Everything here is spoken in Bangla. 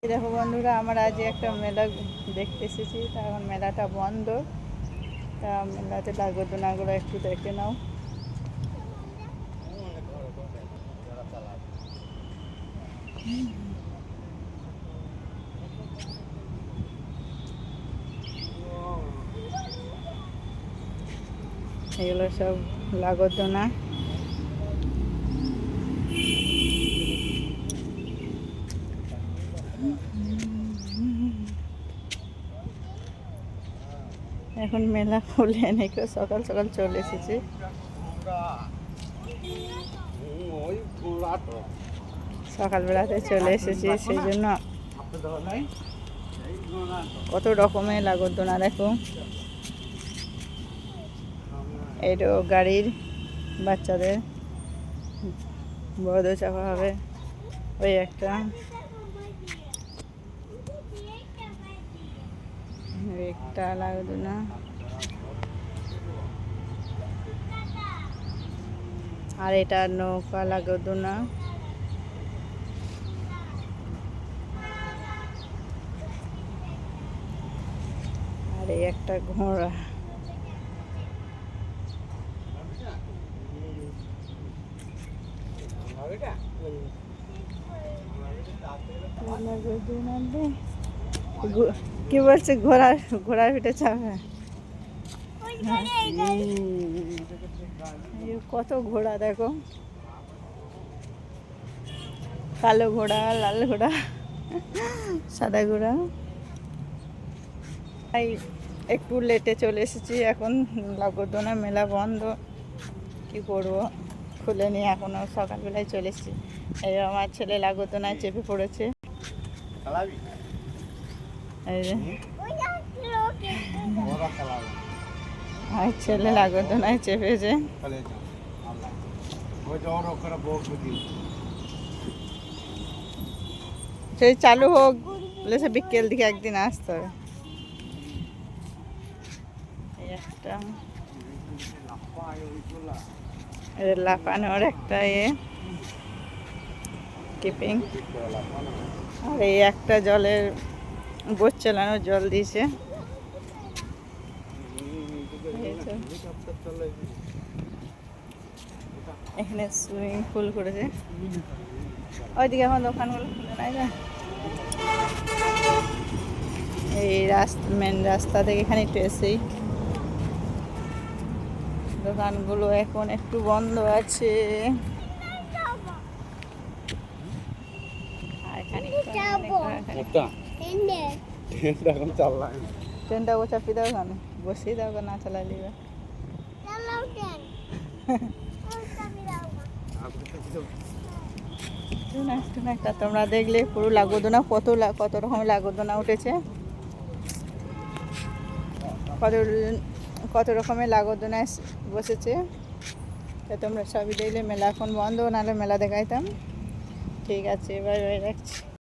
এই দেখো বন্ধুরা, আমরা আজ একটা মেলা দেখতে এসেছি। তা এখন মেলাটা বন্ধ। তা মেলাতে নাগরদোলনাগুলো একটু দেখে নাও। এগুলো সব নাগরদোলনা। এখন মেলা খুলে নাকি, সকাল সকাল চলে এসেছি। সকালবেলাতে চলে এসেছি, সেই জন্য কত রকমের নাগরদোলনা দেখো। এইটা গাড়ির, বাচ্চাদের, বড়দের চাপা হবে। ওই একটা নাগরদোলনা। আর এটা নৌকা নাগরদোলনা। আর এই একটা ঘোড়া। কি বলছে, ঘোড়ার পিঠে চাপে। কত ঘোড়া দেখো, কালো ঘোড়া, লাল ঘোড়া, সাদা ঘোড়া। একটু লেটে চলে এসেছি। এখন নাগরদোলনা মেলা বন্ধ, কি করবো, খুলেনি এখনো। সকালবেলায় চলে এসেছি। এই আমার ছেলে নাগরদোলনায় চেপে পড়েছে। এই যে আমার ছেলে নাগরদোলনায় চেপেছে। সেই চালু হোক বলেছে, বিকেল দিকে একদিন আসতে হবে। একটা লাফানোর একটা কিপিং। আর এই একটা জলের বোট চালানো, জল দিয়েছে। এখানে সুইমিং পুল করেছে। ওইদিকে এখন দোকানগুলো খুলে নাই না। এই মেন রাস্তা থেকে এখানে একটু এসেই দোকানগুলো এখন একটু বন্ধ আছে। ট্রেনটা ও চাপি দাও, কেন বসেই দাও, না চালাইলে একটা। তোমরা দেখলে পুরো নাগরদোলনা, কত রকম নাগরদোলনা উঠেছে। কত রকমের নাগরদোলনায় বসেছে। তা তোমরা সবই দেখলে। মেলা এখন বন্ধ, নাহলে মেলা দেখাইতাম। ঠিক আছে, বাই বাই, রাখছি।